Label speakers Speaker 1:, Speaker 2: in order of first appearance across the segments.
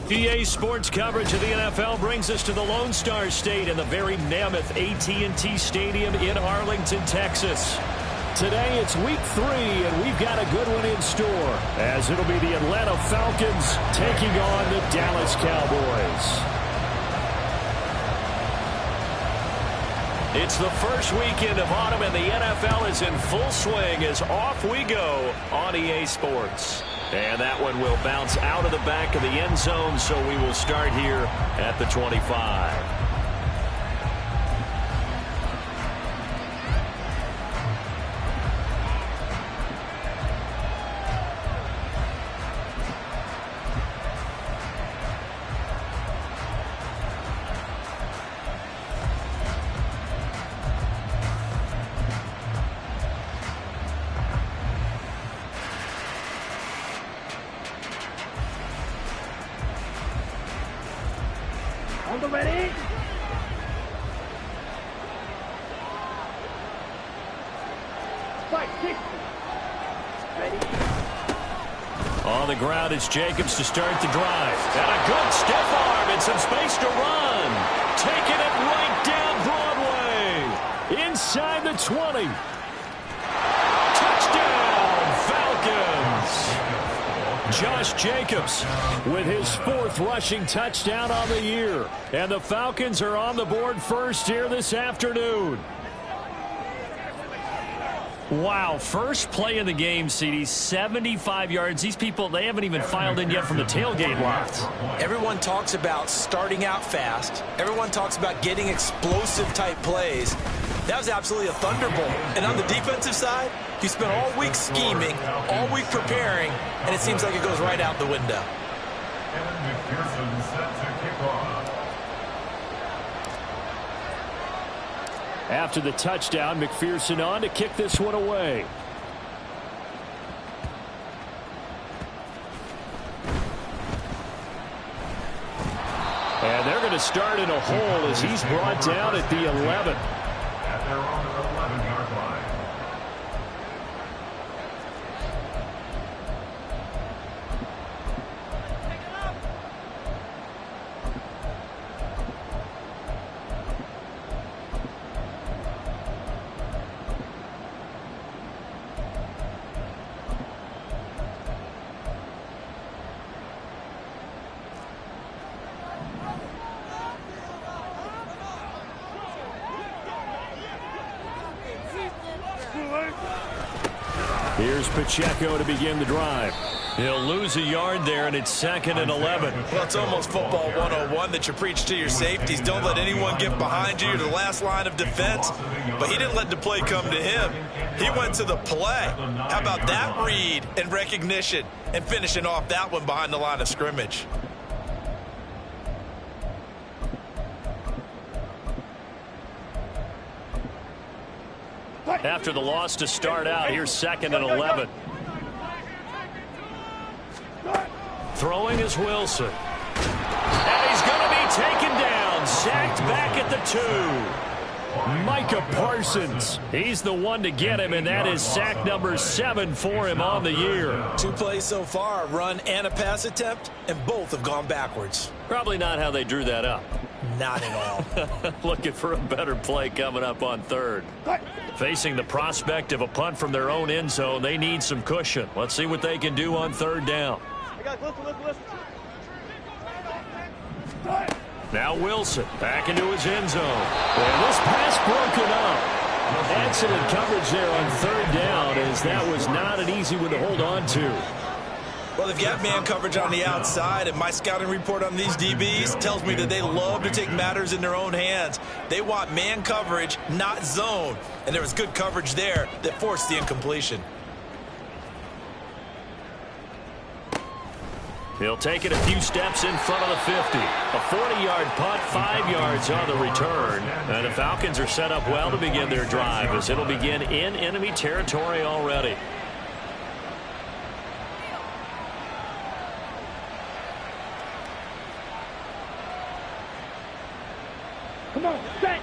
Speaker 1: EA Sports coverage of the NFL brings us to the Lone Star State and the very mammoth AT&T Stadium in Arlington, Texas. Today it's week 3, and we've got a good one in store, as it'll be the Atlanta Falcons taking on the Dallas Cowboys. It's the first weekend of autumn, and the NFL is in full swing as off we go on EA Sports. And that one will bounce out of the back of the end zone, so we will start here at the 25.
Speaker 2: Ready? Fight, 60. Ready?
Speaker 1: On the ground, it's Jacobs to start the drive. And a good stiff arm and some space to run. Taking it right down Broadway. Inside the 20. Touchdown, Falcons. Josh Jacobs with his 4th rushing touchdown on the year. And the Falcons are on the board first here this afternoon. Wow, first play in the game, CD, 75 yards. These people, they haven't even filed in yet from the tailgate lots.
Speaker 3: Everyone talks about starting out fast. Everyone talks about getting explosive-type plays. That was absolutely a thunderbolt. And on the defensive side, you spent all week scheming, all week preparing, and it seems like it goes right out the window.
Speaker 1: After the touchdown, McPherson on to kick this one away. And they're going to start in a hole as he's brought down at the 11.
Speaker 4: At their own 11-yard line.
Speaker 1: Here's Pacheco to begin the drive. He'll lose a yard there, and it's 2nd and 11.
Speaker 3: Well, it's almost football 101 that you preach to your safeties. Don't let anyone get behind you. You're the last line of defense. But he didn't let the play come to him. He went to the play. How about that read and recognition and finishing off that one behind the line of scrimmage?
Speaker 1: After the loss to start out, here's 2nd and 11. Throwing is Wilson. And he's going to be taken down. Sacked back at the 2. Micah Parsons. He's the one to get him, and that is sack number 7 for him on the year.
Speaker 3: 2 plays so far, a run and a pass attempt, and both have gone backwards.
Speaker 1: Probably not how they drew that up.
Speaker 3: Not at all.
Speaker 1: Looking for a better play coming up on 3rd. Facing the prospect of a punt from their own end zone, they need some cushion. Let's see what they can do on 3rd down. Now Wilson back into his end zone. And this pass broken up. Excellent coverage there on 3rd down, as that was not an easy one to hold on to.
Speaker 3: Well, they've got man coverage on the outside, and my scouting report on these DBs tells me that they love to take matters in their own hands. They want man coverage, not zone. And there was good coverage there that forced the incompletion.
Speaker 1: He'll take it a few steps in front of the 50. A 40-yard punt, 5 yards on the return. And the Falcons are set up well to begin their drive, as it'll begin in enemy territory already.
Speaker 2: Come on, set.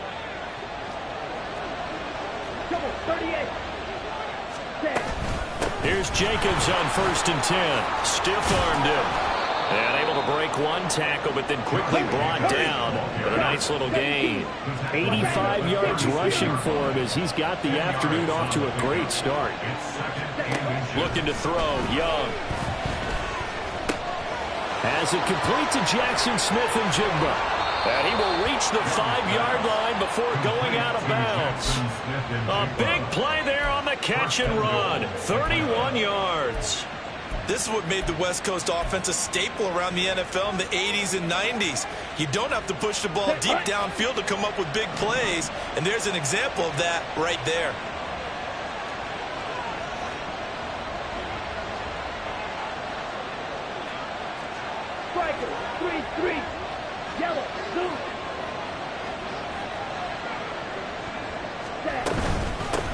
Speaker 2: Come on, 38. Set.
Speaker 1: Here's Jacobs on 1st and 10. Stiff-armed him. And able to break one tackle, but then quickly brought down with a nice little gain. 85 yards rushing for him as he's got the afternoon off to a great start. Looking to throw, Young. Has it complete to Jackson Smith-Njigba. And he will reach the 5-yard line before going out of bounds. A big play there on the catch and run. 31 yards.
Speaker 3: This is what made the West Coast offense a staple around the NFL in the 80s and 90s. You don't have to push the ball deep downfield to come up with big plays, and there's an example of that right there.
Speaker 2: Striker, 3-3, yellow, blue.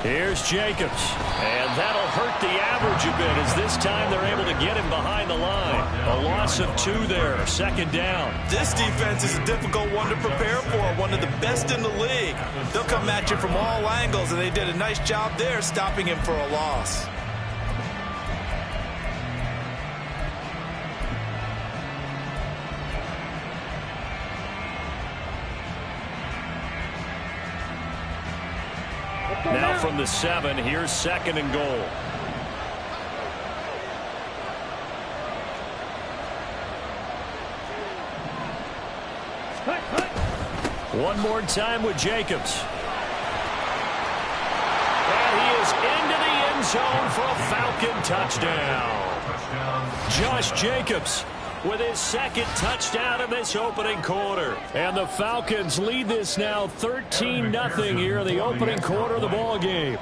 Speaker 1: Here's Jacobs, and that'll hurt the average a bit as this time they're able to get him behind the line. A loss of 2 there, 2nd down.
Speaker 3: This defense is a difficult one to prepare for, one of the best in the league. They'll come at you from all angles, and they did a nice job there stopping him for a loss.
Speaker 1: Now from the 7, here's 2nd and goal. One more time with Jacobs. And he is into the end zone for a Falcon touchdown. Josh Jacobs with his 2nd touchdown in this opening quarter. And the Falcons lead this now 13-0 here in the opening quarter of the ball game.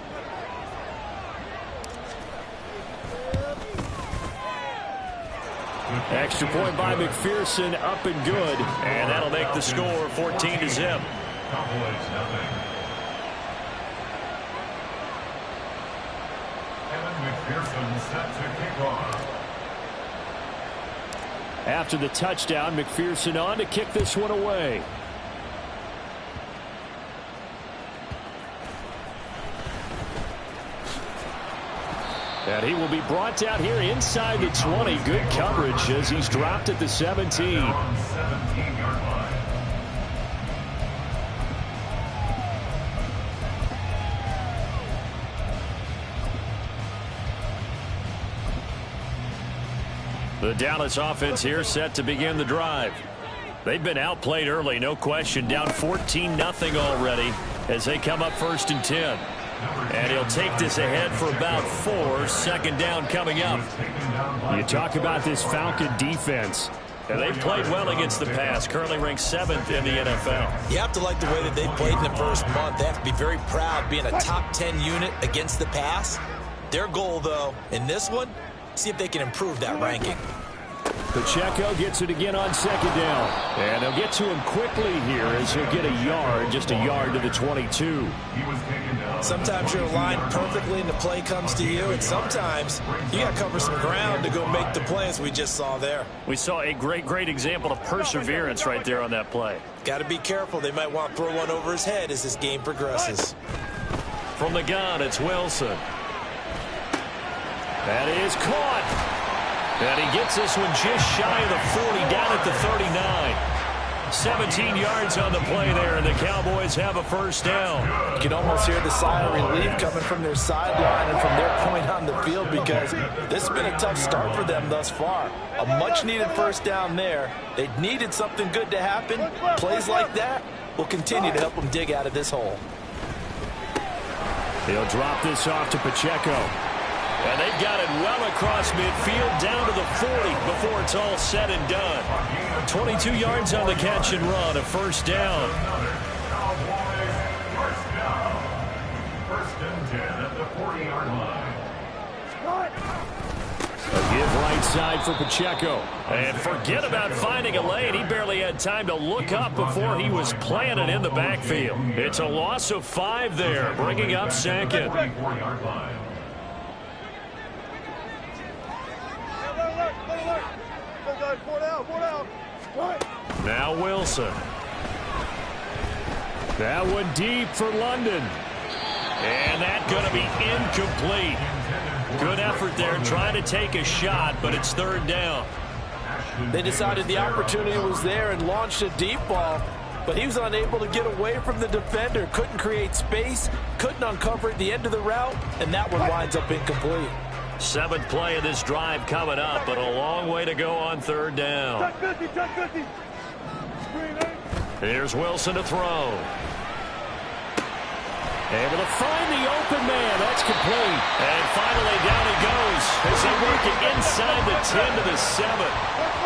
Speaker 1: Extra point by McPherson, up and good. And that'll make the score 14-0.
Speaker 4: McPherson set to kick off.
Speaker 1: After the touchdown, McPherson on to kick this one away. And he will be brought down here inside the 20. Good coverage as he's dropped at the 17. The Dallas offense here set to begin the drive. They've been outplayed early, no question. Down 14-0 already as they come up 1st and 10. And he'll take this ahead for about 4. 2nd down coming up. You talk about this Falcon defense. And they've played well against the pass, currently ranked 7th in the NFL.
Speaker 3: You have to like the way that they played in the first month. They have to be very proud being a top 10 unit against the pass. Their goal, though, in this one, see if they can improve that ranking.
Speaker 1: Pacheco gets it again on 2nd down. And they'll get to him quickly here as he'll get a yard, just a yard to the 22.
Speaker 3: Sometimes you're aligned perfectly and the play comes to you, and sometimes you got to cover some ground to go make the play as we just saw there.
Speaker 1: We saw a great example of perseverance right there on that play.
Speaker 3: Got to be careful. They might want to throw one over his head as this game progresses.
Speaker 1: From the gun, it's Wilson. That is caught. And he gets this one just shy of the 40, down at the 39. 17 yards on the play there, and the Cowboys have a 1st down.
Speaker 3: You can almost hear the sigh of relief coming from their sideline and from their point on the field because this has been a tough start for them thus far. A much-needed 1st down there. They needed something good to happen. Plays like that will continue to help them dig out of this hole.
Speaker 1: He'll drop this off to Pacheco. And they've got it well across midfield down to the 40 before it's all said and done. 22 yards on the catch and run, a 1st down.
Speaker 4: First and 10 at the 40-yard line.
Speaker 1: A give right side for Pacheco. And forget about finding a lane. He barely had time to look up before he was planted in the backfield. It's a loss of 5 there, bringing up 2nd.
Speaker 4: 44-yard line.
Speaker 1: Now Wilson. That one deep for London. And that's going to be incomplete. Good effort there, trying to take a shot, but it's third down.
Speaker 5: They decided the opportunity was there and launched a deep ball, but he was unable to get away from the defender. Couldn't create space, couldn't uncover at the end of the route, and that one winds up incomplete.
Speaker 1: 7th play of this drive coming up, but a long way to go on third down. Here's Wilson to throw. Able to find the open man. That's complete. And finally down he goes as they work it inside the 10 to the 7.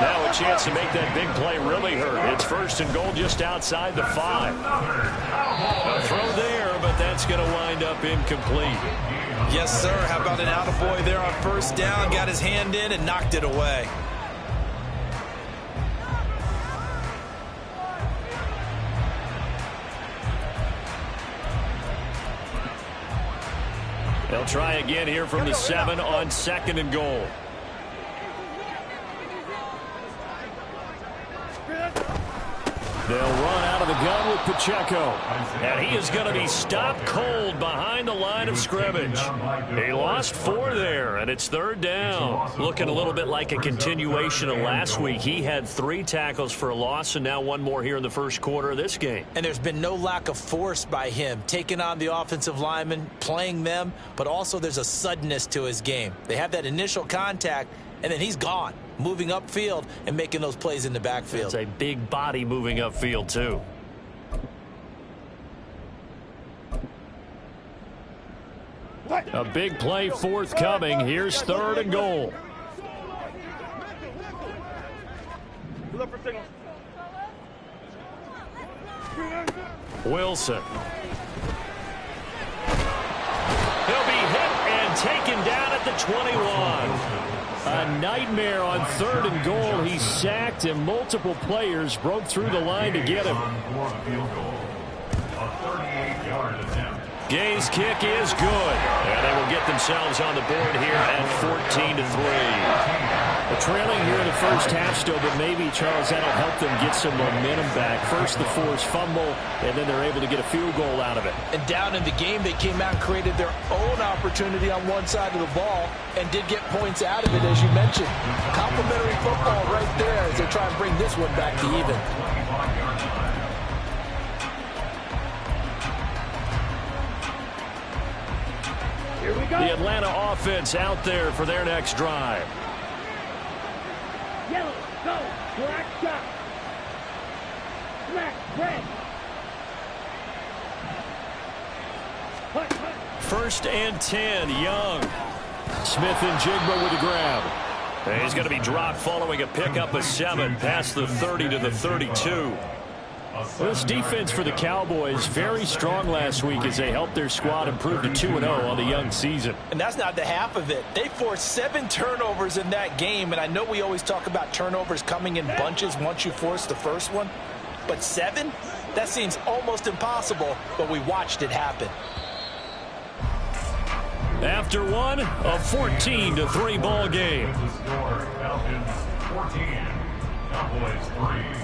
Speaker 1: Now a chance to make that big play really hurt. It's 1st and goal just outside the 5. A throw there, but that's going to wind up incomplete.
Speaker 3: Yes, sir. How about an attaboy there on 1st down? Got his hand in and knocked it away.
Speaker 1: They'll try again here from the 7 on 2nd and goal. They'll run out of the gun with Pacheco. And he is going to be stopped cold behind the line of scrimmage. He lost 4 there, and it's 3rd down. Looking a little bit like a continuation of last week. He had 3 tackles for a loss, and now 1 more here in the 1st quarter of this game.
Speaker 5: And there's been no lack of force by him, taking on the offensive linemen, playing them, but also there's a suddenness to his game. They have that initial contact, and then he's gone, moving upfield and making those plays in the backfield.
Speaker 1: It's a big body moving upfield, too. A big play forthcoming. Here's 3rd and goal. Wilson. He'll be hit and taken down at the 21. A nightmare on 3rd and goal. He sacked, and multiple players broke through the line to get him. Gay's kick is good, and they will get themselves on the board here at 14-3. They're trailing here in the 1st half still, but maybe, Charles, that'll help them get some momentum back. First the forced fumble, and then they're able to get a field goal out of it.
Speaker 5: And down in the game, they came out and created their own opportunity on one side of the ball and did get points out of it, as you mentioned. Complimentary football right there as they try and bring this one back to even.
Speaker 2: Here we go.
Speaker 1: The Atlanta offense out there for their next drive.
Speaker 2: Yellow, go. Black shot. Black, red. Hut, hut.
Speaker 1: 1st and 10, Young. Smith and Jigba with the grab. And he's going to be dropped following a pickup of 7 past the 30 to the 32. This defense for the Cowboys very strong last week as they helped their squad improve to 2-0 on the young season.
Speaker 5: And that's not the half of it. They forced 7 turnovers in that game, and I know we always talk about turnovers coming in bunches once you force the first one, but 7? That seems almost impossible, but we watched it happen.
Speaker 1: After one, a 14-3 ball game.
Speaker 4: Falcons 14, Cowboys 3.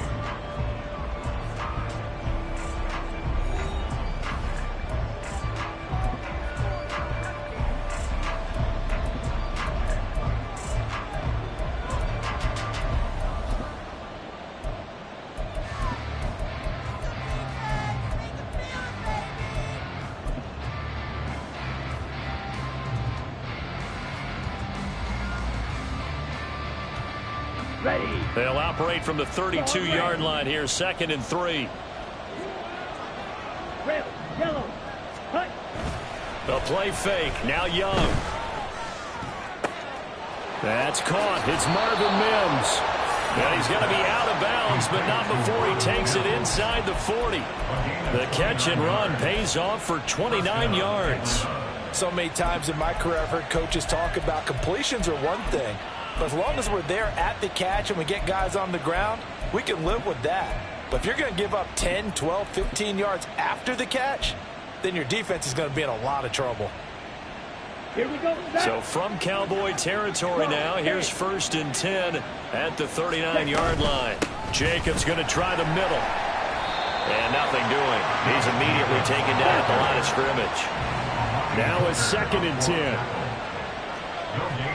Speaker 2: Ready.
Speaker 1: They'll operate from the 32-yard line here, 2nd and 3.
Speaker 2: Red, yellow. Hut.
Speaker 1: The play fake. Now Young. That's caught. It's Marvin Mims. And he's going to be out of bounds, but not before he takes it inside the 40. The catch and run pays off for 29 yards.
Speaker 5: So many times in my career I've heard coaches talk about completions are one thing, but as long as we're there at the catch and we get guys on the ground, we can live with that. But if you're going to give up 10, 12, 15 yards after the catch, then your defense is going to be in a lot of trouble.
Speaker 2: Here we go.
Speaker 1: So from Cowboy territory now, here's 1st and 10 at the 39-yard line. Jacobs going to try the middle. And nothing doing. He's immediately taken down at the line of scrimmage. Now it's 2nd and 10.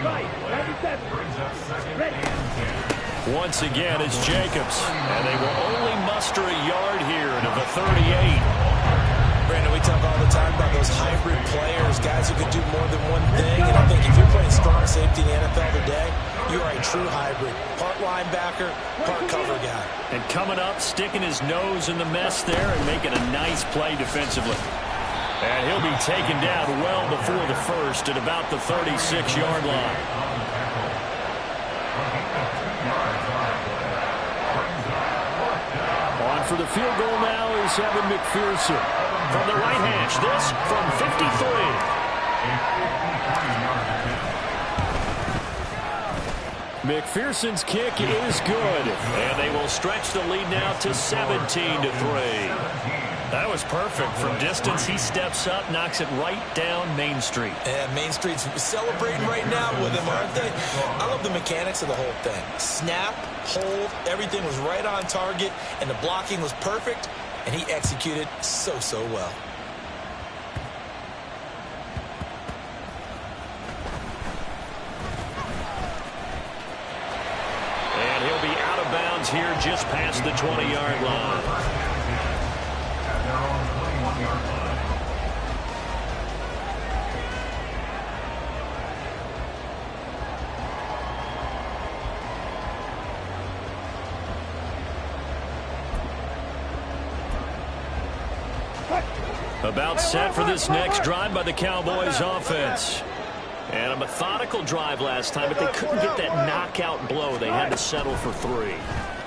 Speaker 2: Right, 97. Ready.
Speaker 1: Once again, it's Jacobs. And they will only muster a yard here to the 38.
Speaker 5: Brandon, we talk all the time about those hybrid players, guys who can do more than one thing. And I think if you're playing strong safety in the NFL today, you are a true hybrid. Part linebacker, part cover guy.
Speaker 1: And coming up, sticking his nose in the mess there and making a nice play defensively. And he'll be taken down well before the first at about the 36-yard line. On for the field goal now is Evan McPherson. From the right hash, this from 53. McPherson's kick is good. And they will stretch the lead now to 17-3. That was perfect. From distance, he steps up, knocks it right down Main Street.
Speaker 5: And Main Street's celebrating right now with him, aren't they? I love the mechanics of the whole thing. Snap, hold, everything was right on target, and the blocking was perfect, and he executed so well.
Speaker 1: And he'll be out of bounds here just past the 20-yard line. About set for this next drive by the Cowboys offense. And a methodical drive last time, but they couldn't get that knockout blow. They had to settle for 3.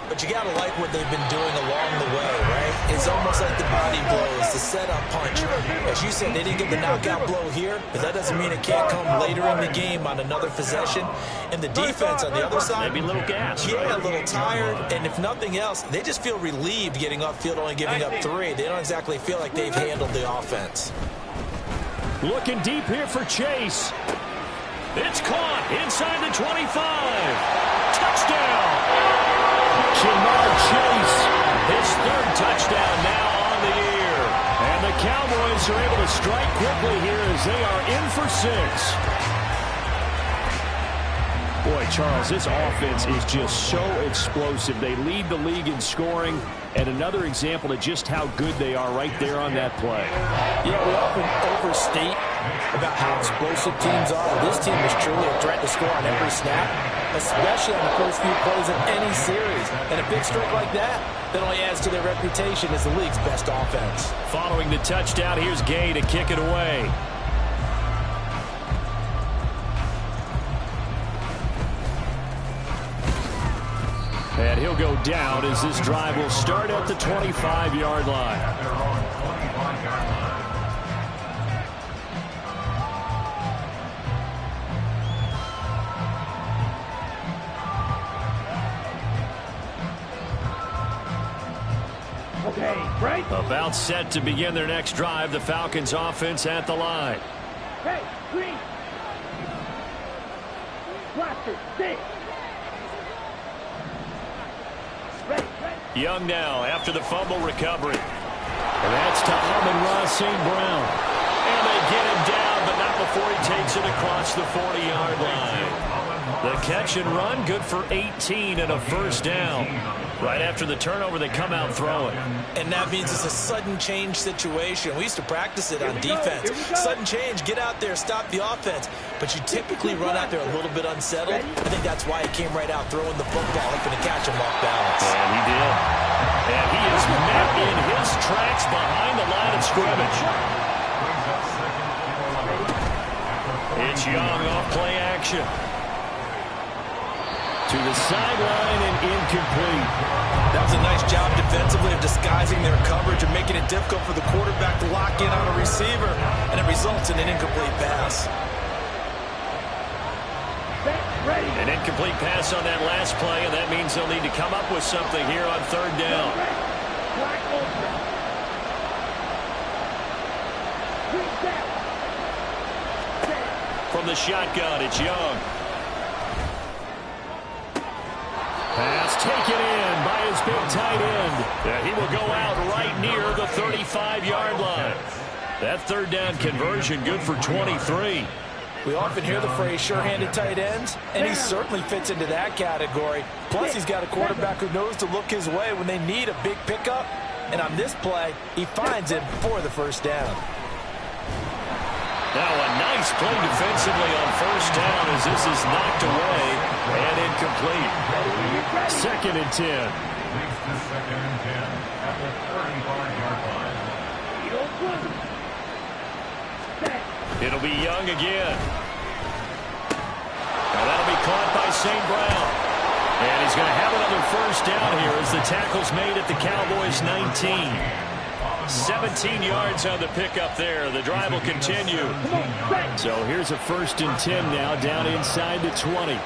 Speaker 5: But you got to like what they've been doing along the way, right? It's almost like the body blows, the setup punch. As you said, they didn't get the knockout blow here, but that doesn't mean it can't come later in the game on another possession. And the defense on the other side,
Speaker 1: maybe a little gas.
Speaker 5: Yeah, a little tired. And if nothing else, they just feel relieved getting upfield, only giving up 3. They don't exactly feel like they've handled the offense.
Speaker 1: Looking deep here for Chase. It's caught inside the 25. Touchdown. Jamar Chase, his 3rd touchdown now on the year. And the Cowboys are able to strike quickly here as they are in for 6. Boy, Charles, this offense is just so explosive. They lead the league in scoring, and another example of just how good they are right there on that play.
Speaker 5: Yeah, we often overstate about how explosive teams are. This team is truly a threat to score on every snap, especially on the first few plays of any series. And a big streak like that only adds to their reputation as the league's best offense.
Speaker 1: Following the touchdown, here's Gay to kick it away. And he'll go down as this drive will start at the 25-yard line.
Speaker 2: Okay, Bryce.
Speaker 1: About set to begin their next drive, the Falcons offense at the line.
Speaker 2: Hey, green. Blaster, stay.
Speaker 1: Young now after the fumble recovery. And that's to Amon-Ra St. Brown. And they get him down, but not before he takes it across the 40-yard line. The catch and run, good for 18 and a first down. Right after the turnover, they come out throwing.
Speaker 5: And that means it's a sudden change situation. We used to practice it on defense. Sudden change, get out there, stop the offense. But you typically run out there a little bit unsettled. I think that's why he came right out throwing the football, hoping to catch him off balance.
Speaker 1: And he did. And he is met in his tracks behind the line of scrimmage. It's Young off play action. To the sideline and incomplete.
Speaker 5: That was a nice job defensively of disguising their coverage and making it difficult for the quarterback to lock in on a receiver, and it results in an incomplete pass.
Speaker 1: An incomplete pass on that last play, and that means they'll need to come up with something here on 3rd down. From the shotgun, it's Young. Pass taken in by his big tight end. And he will go out right near the 35-yard line. That 3rd down conversion good for 23.
Speaker 5: We often hear the phrase sure-handed tight ends, and he certainly fits into that category. Plus, he's got a quarterback who knows to look his way when they need a big pickup. And on this play, he finds him for the first down.
Speaker 1: Now a nice play defensively on first down as this is knocked away and incomplete. 2nd and 10.
Speaker 4: Leads to 2nd and 10 at the 35-yard line.
Speaker 1: It'll be Young again. Now that'll be caught by St. Brown. And he's going to have another first down here as the tackle's made at the Cowboys' 19. 17 yards on the pickup there. The drive will continue. So here's a 1st and 10 now down inside the 20.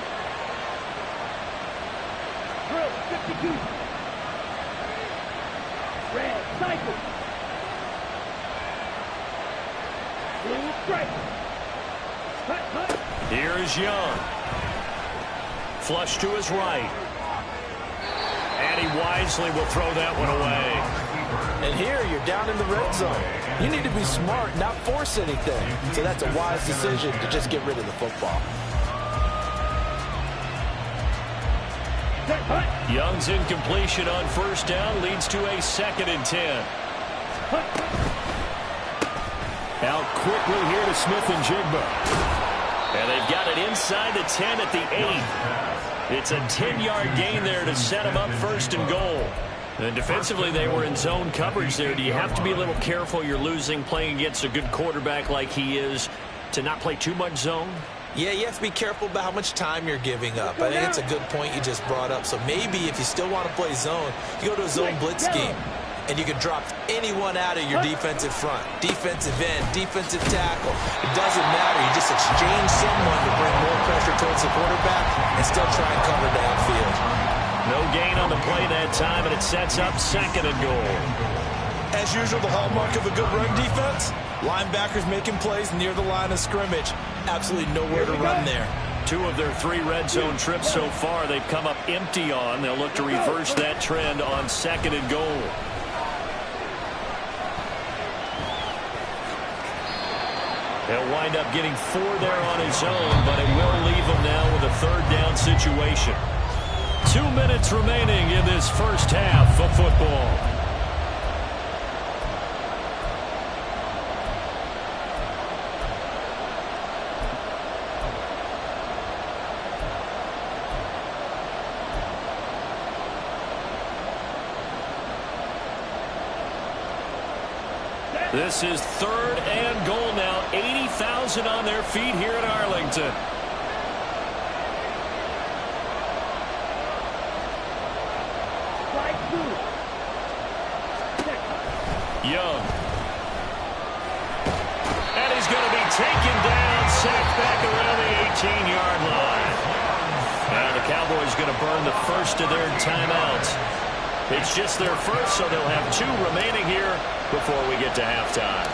Speaker 2: Red cycle. Blue strike. Cut.
Speaker 1: Here's Young. Flush to his right. And he wisely will throw that one away.
Speaker 5: And here you're down in the red zone. You need to be smart, not force anything. So that's a wise decision to just get rid of the football.
Speaker 1: Young's incompletion on first down leads to a 2nd and 10. Out quickly here to Smith and Jigba. And they've got it inside the 10 at the 8. It's a 10-yard gain there to set them up 1st and goal. And defensively, they were in zone coverage there. Do you have to be a little careful? You're losing playing against a good quarterback like he is to not play too much zone?
Speaker 6: Yeah, you have to be careful about how much time you're giving up. I think it's a good point you just brought up. So maybe if you still want to play zone, you go to a zone blitz scheme. And you can drop anyone out of your defensive front. Defensive end, defensive tackle. It doesn't matter. You just exchange someone to bring more pressure towards the quarterback and still try and cover downfield.
Speaker 1: No gain on the play that time, and it sets up 2nd and goal.
Speaker 6: As usual, the hallmark of a good run defense, linebackers making plays near the line of scrimmage. Absolutely nowhere to run there.
Speaker 1: 2 of their 3 red zone trips so far, they've come up empty on. They'll look to reverse that trend on 2nd and goal. He'll wind up getting 4 there on his own, but it will leave him now with a 3rd down situation. 2 minutes remaining in this first half of football. This is 3rd and goal now. 80,000 on their feet here in Arlington. Young. And he's going to be taken down, sacked back around the 18-yard line. And the Cowboys going to burn the first of their timeouts. It's just their first, so they'll have 2 remaining here before we get to halftime.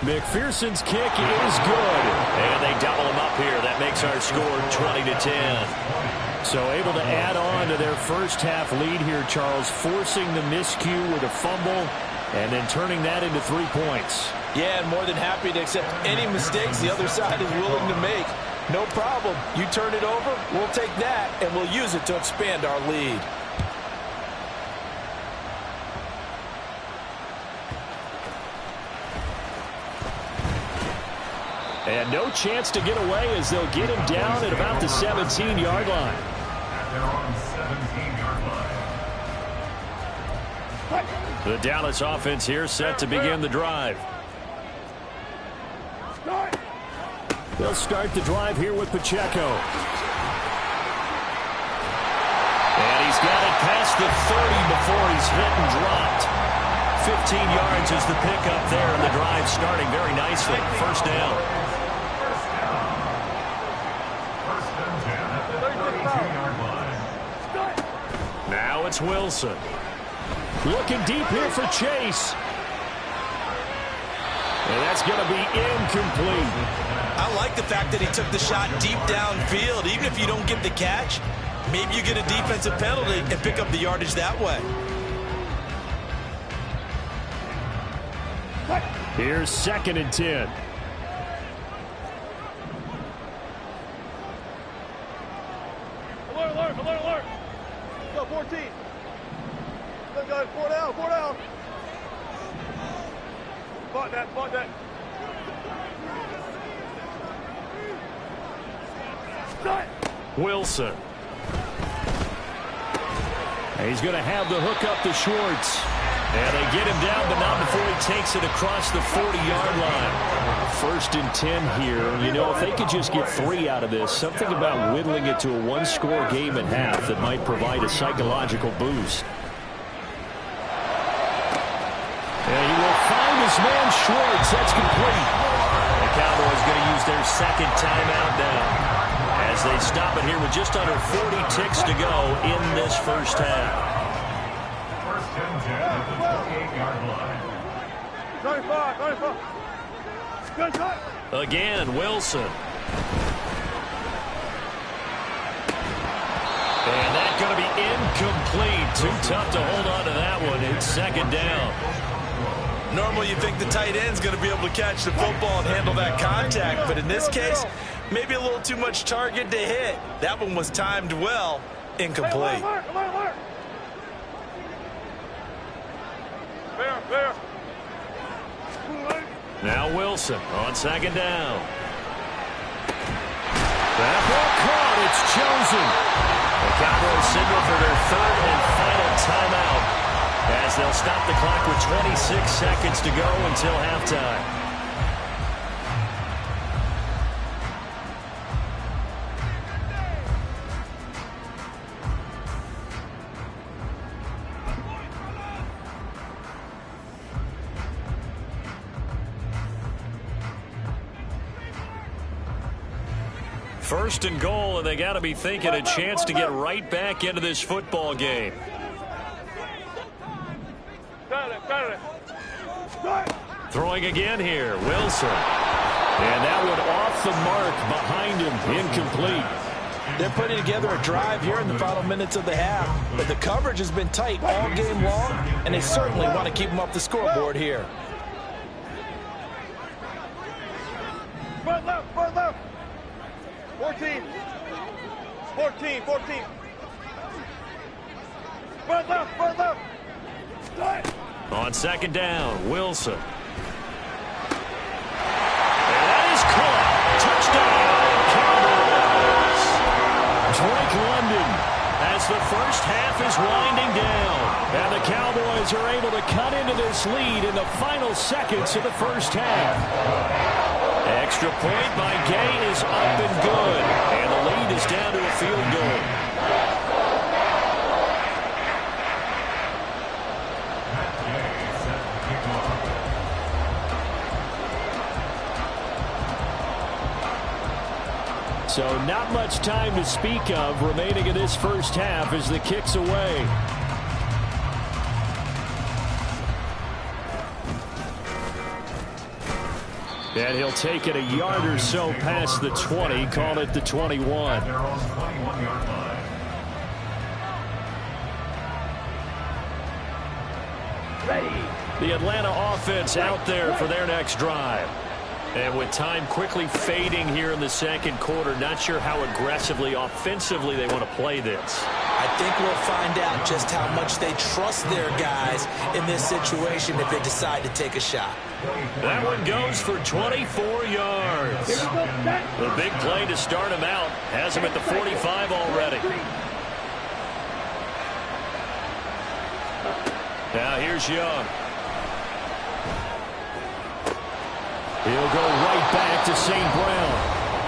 Speaker 1: McPherson's kick is good. And they double him up here. That makes our score 20-10. So able to add on to their first half lead here, Charles, forcing the miscue with a fumble and then turning that into 3 points.
Speaker 5: Yeah, and more than happy to accept any mistakes the other side is willing to make. No problem. You turn it over, we'll take that, and we'll use it to expand our lead.
Speaker 1: And no chance to get away as they'll get him down at about the 17-yard line.
Speaker 4: At their own 17-yard line.
Speaker 1: The Dallas offense here set to begin the drive. They'll start the drive here with Pacheco. And he's got it past the 30 before he's hit and dropped. 15 yards is the pickup there, and the drive starting very nicely. First down. Now it's Wilson. Looking deep here for Chase. And that's going to be incomplete.
Speaker 6: I like the fact that he took the shot deep downfield. Even if you don't get the catch, maybe you get a defensive penalty and pick up the yardage that way.
Speaker 1: Here's 2nd and 10.
Speaker 2: Alert. Go, 14. Good, guys. 4 down. Spot that.
Speaker 1: Wilson. He's going to have the hook up to Schwartz. And they get him down, but not before he takes it across the 40-yard line. 1st and 10 here. You know, if they could just get 3 out of this, something about whittling it to a one-score game at half that might provide a psychological boost. And he will find his man Schwartz. That's complete. The Cowboys going to use their 2nd timeout now, as they stop it here with just under 40 ticks to go in this first half.
Speaker 4: 1st and 10 at the 28-yard line.
Speaker 2: 35. Good shot.
Speaker 1: Again, Wilson. And that's going to be incomplete. Too tough to hold on to that one. It's 2nd down.
Speaker 3: Normally you think the tight end's going to be able to catch the football and handle that contact, but in this case, maybe a little too much target to hit. That one was timed well. Incomplete.
Speaker 2: Alert. Fair.
Speaker 1: Now Wilson on 2nd down. That ball caught. It's chosen. The Cowboys signal for their 3rd and final timeout, as they'll stop the clock with 26 seconds to go until halftime. First and goal, and they got to be thinking a chance to get right back into this football game. Throwing again here, Wilson. And that one off the mark behind him, incomplete.
Speaker 5: They're putting together a drive here in the final minutes of the half, but the coverage has been tight all game long, and they certainly want to keep them up the scoreboard here.
Speaker 2: Front left. 14. Front left.
Speaker 1: On 2nd down, Wilson. And that is caught. Touchdown, Cowboys. Drake London, as the first half is winding down. And the Cowboys are able to cut into this lead in the final seconds of the first half. Extra point by Gay is up and good. And the lead is down to a field goal. So not much time to speak of remaining in this first half as the kick's away. And he'll take it a yard or so past the 20, call it the 21.
Speaker 4: They're on 21-yard line.
Speaker 1: The Atlanta offense out there for their next drive. And with time quickly fading here in the 2nd quarter, not sure how aggressively, offensively they want to play this.
Speaker 6: I think we'll find out just how much they trust their guys in this situation if they decide to take a shot.
Speaker 1: That one goes for 24 yards. The big play to start him out has him at the 45 already. Now here's Young. He'll go right back to St. Brown.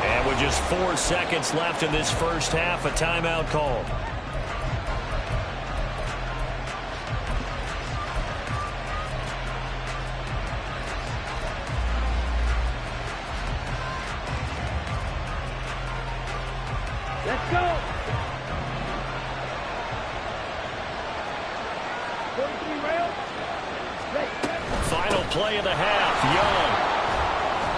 Speaker 1: And with just 4 seconds left in this first half, a timeout call.
Speaker 2: Let's go. 43 rail.
Speaker 1: Final play of the half, Young.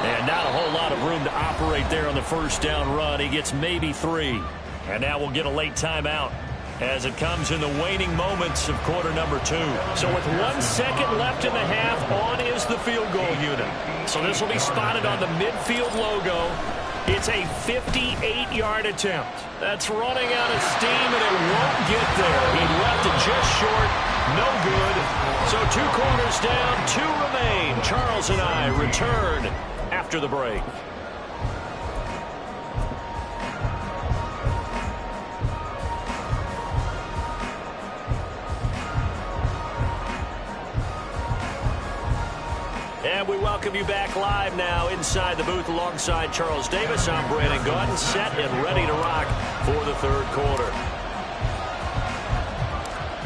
Speaker 1: And not a whole lot of room to operate there on the first down run. He gets maybe 3. And now we'll get a late timeout as it comes in the waning moments of quarter number 2. So with 1 second left in the half, on is the field goal unit. So this will be spotted on the midfield logo. It's a 58-yard attempt. That's running out of steam, and it won't get there. He left it just short. No good. So 2 quarters down, 2 remain. Charles and I return after the break. And we welcome you back live now inside the booth alongside Charles Davis. I'm Brandon Gaudin, set and ready to rock for the 3rd quarter.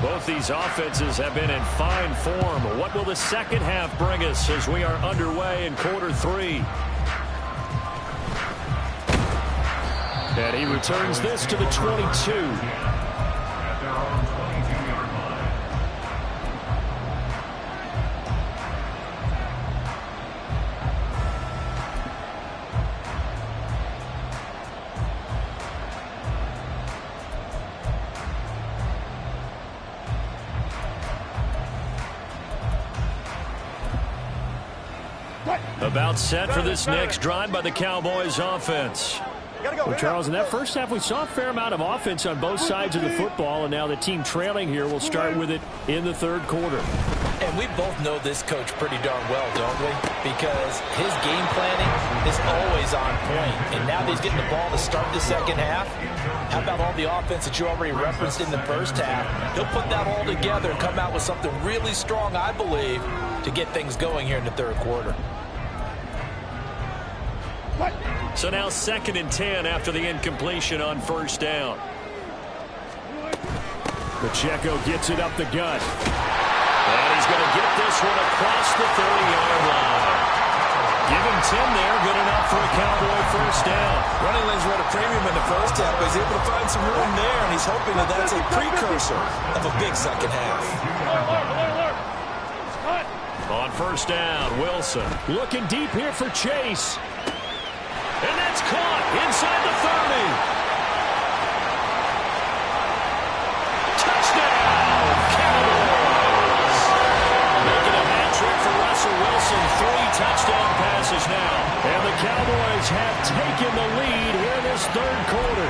Speaker 1: Both these offenses have been in fine form. What will the second half bring us as we are underway in quarter 3? And he returns this to the 22. About set for this next drive by the Cowboys offense.
Speaker 2: Well,
Speaker 1: Charles, in that first half, we saw a fair amount of offense on both sides of the football, and now the team trailing here will start with it in the 3rd quarter.
Speaker 6: And we both know this coach pretty darn well, don't we? Because his game planning is always on point. And now that he's getting the ball to start the second half, how about all the offense that you already referenced in the first half? He'll put that all together and come out with something really strong, I believe, to get things going here in the 3rd quarter.
Speaker 1: So now 2nd and 10 after the incompletion on 1st down. Pacheco gets it up the gut. And he's going to get this one across the 30-yard line. Give him 10 there, good enough for a Cowboy 1st down.
Speaker 6: Running lanes were at a premium in the first half, but he's able to find some room there, and he's hoping that that's a precursor of a big second half.
Speaker 1: On 1st down, Wilson looking deep here for Chase. And that's caught inside the 30. Touchdown, Cowboys. Making a hat trick for Russell Wilson. 3 touchdown passes now. And the Cowboys have taken the lead here in this 3rd quarter.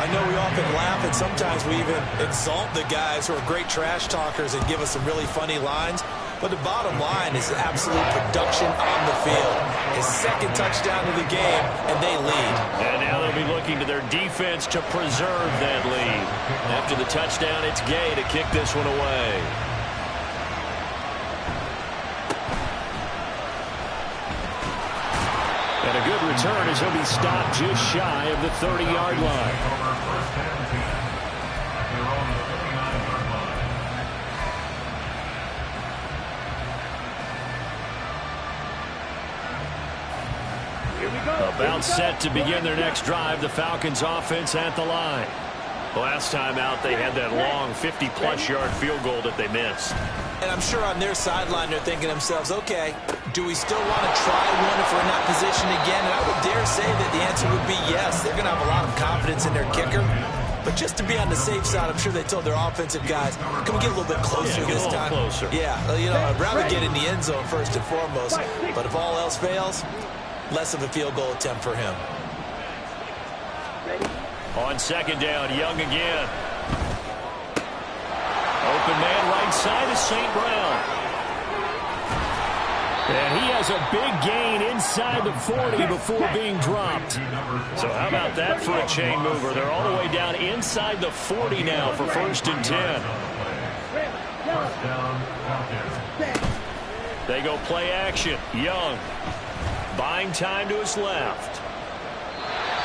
Speaker 6: I know we often laugh, and sometimes we even exalt the guys who are great trash talkers and give us some really funny lines. But the bottom line is absolute production on the field. His 2nd touchdown of the game, and they lead.
Speaker 1: And now they'll be looking to their defense to preserve that lead. After the touchdown, it's Gay to kick this one away. And a good return as he'll be stopped just shy of the 30-yard line. About set to begin their next drive, the Falcons offense at the line. Last time out, they had that long 50-plus yard field goal that they missed.
Speaker 6: And I'm sure on their sideline they're thinking to themselves, okay, do we still want to try one if we're in that position again? And I would dare say that the answer would be yes. They're going to have a lot of confidence in their kicker. But just to be on the safe side, I'm sure they told their offensive guys, can we get a little bit closer this time?
Speaker 1: Closer.
Speaker 6: Yeah, you know, I'd rather get in the end zone first and foremost. But if all else fails, less of a field goal attempt for him.
Speaker 1: On 2nd down, Young again. Open man right side is St. Brown. And he has a big gain inside the 40 before being dropped. So how about that for a chain mover? They're all the way down inside the 40 now for 1st and 10. They go play action. Young buying time to his left.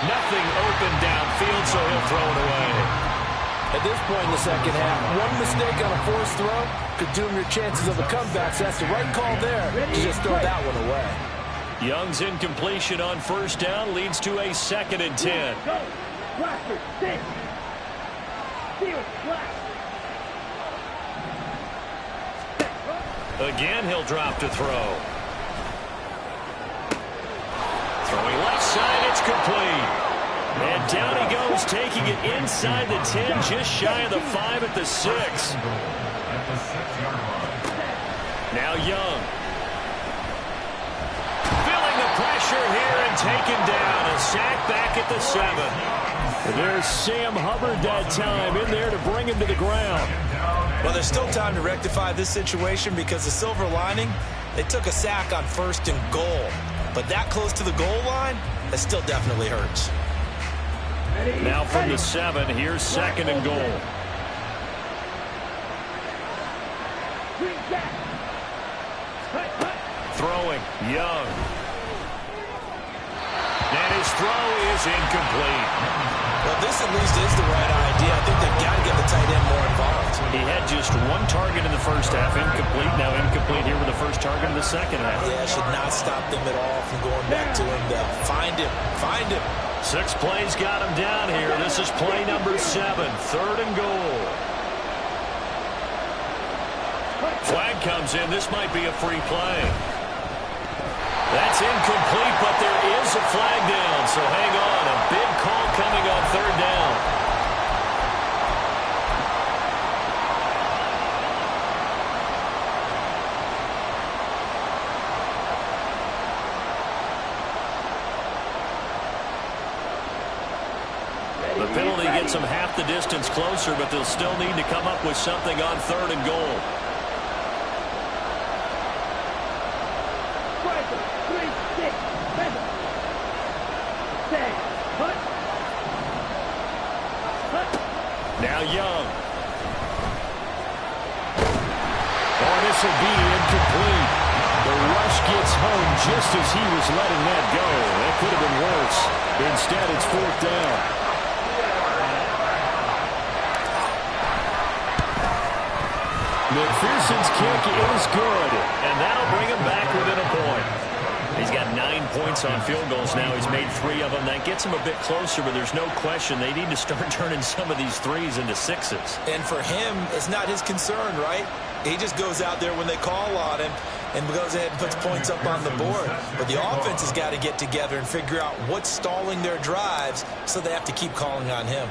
Speaker 1: Nothing open downfield, so he'll throw it away.
Speaker 5: At this point in the second half, one mistake on a forced throw could doom your chances of a comeback. So that's the right call there to just throw that one away.
Speaker 1: Young's incompletion on 1st down leads to a 2nd and 10. Again, he'll drop to throw. Throwing left side, it's complete. And down he goes, taking it inside the 10, just shy of the 5 at the 6. Now Young. Feeling the pressure. pressure here and taken down. A sack back at the 7. There's Sam Hubbard that time in there to bring him to the ground.
Speaker 6: Well, there's still time to rectify this situation because the silver lining, they took a sack on 1st and goal. But that close to the goal line, that still definitely hurts.
Speaker 1: Now from the 7, here's 2nd and goal. Throwing, Young. And his throw is incomplete.
Speaker 6: Well, this at least is the right idea. I think they've got to get the tight end more involved.
Speaker 1: He had just 1 target in the first half, incomplete. Now incomplete here with the first target in the second half.
Speaker 6: Yeah, should not stop them at all from going back to him. Find him. Find him.
Speaker 1: 6 plays got him down here. This is play number 7, 3rd and goal. Flag comes in. This might be a free play. That's incomplete, but there is a flag down. So hang on. A big call coming on 3rd down. The penalty gets them half the distance closer, but they'll still need to come up with something on 3rd and goal. Now Young. Oh, this will be incomplete. The rush gets home just as he was letting that go. That could have been worse. Instead, it's 4th down. McPherson's kick is good, and that'll bring him back within a point. He's got 9 points on field goals now. He's made 3 of them. That gets him a bit closer, but there's no question they need to start turning some of these 3s into 6s.
Speaker 6: And for him, it's not his concern, right? He just goes out there when they call on him and goes ahead and puts points up on the board. But the offense has got to get together and figure out what's stalling their drives, so they have to keep calling on him.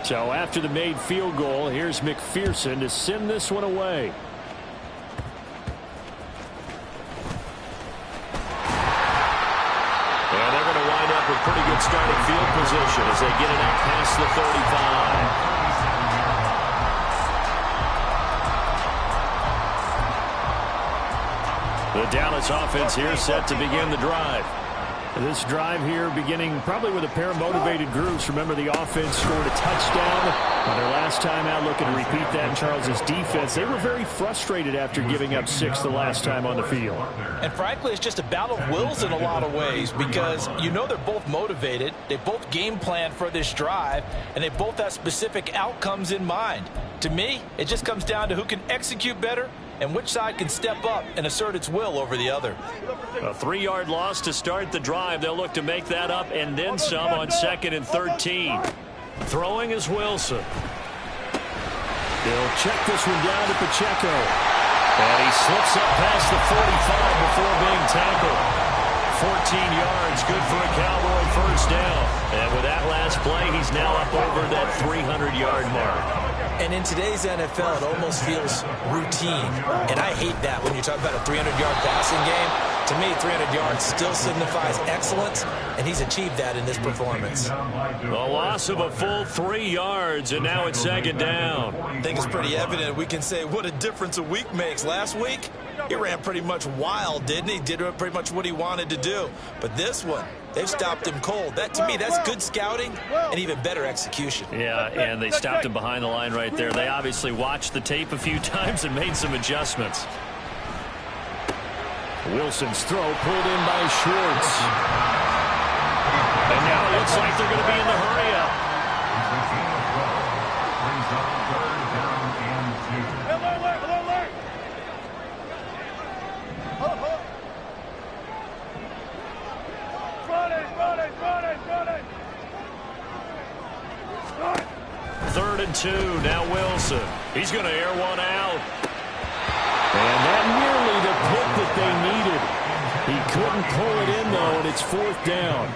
Speaker 1: So after the made field goal, here's McPherson to send this one away. And they're going to wind up with pretty good starting field position as they get it out past the 35. The Dallas offense here set to begin the drive. This drive here beginning probably with a pair of motivated groups. Remember, the offense scored a touchdown on their last time out. Looking to repeat that in Charles's defense. They were very frustrated after giving up 6 the last time on the field.
Speaker 5: And frankly, it's just a battle of wills in a lot of ways because you know they're both motivated. They both game plan for this drive, and they both have specific outcomes in mind. To me, it just comes down to who can execute better and which side can step up and assert its will over the other.
Speaker 1: A 3-yard loss to start the drive. They'll look to make that up and then some on 2nd and 13. Throwing is Wilson. They'll check this one down to Pacheco. And he slips up past the 45 before being tackled. 14 yards, good for a Cowboy first down. And with that last play, he's now up over that 300-yard mark.
Speaker 6: And in today's NFL, it almost feels routine. And I hate that when you talk about a 300-yard passing game. To me, 300 yards still signifies excellence, and he's achieved that in this performance.
Speaker 1: The loss of a full 3 yards, and now it's 2nd down.
Speaker 6: I think it's pretty evident. We can say what a difference a week makes. Last week, he ran pretty much wild, didn't he? Did pretty much what he wanted to do. But this one, they've stopped him cold. That, to me, that's good scouting and even better execution.
Speaker 1: Yeah, and they stopped him behind the line right there. They obviously watched the tape a few times and made some adjustments. Wilson's throw pulled in by Schwartz. And now it looks like they're going to be in the hurry-up. Third and 2, now Wilson. He's going to air one out. And that nearly the pick that they needed. He couldn't pull it in, though, and it's 4th down.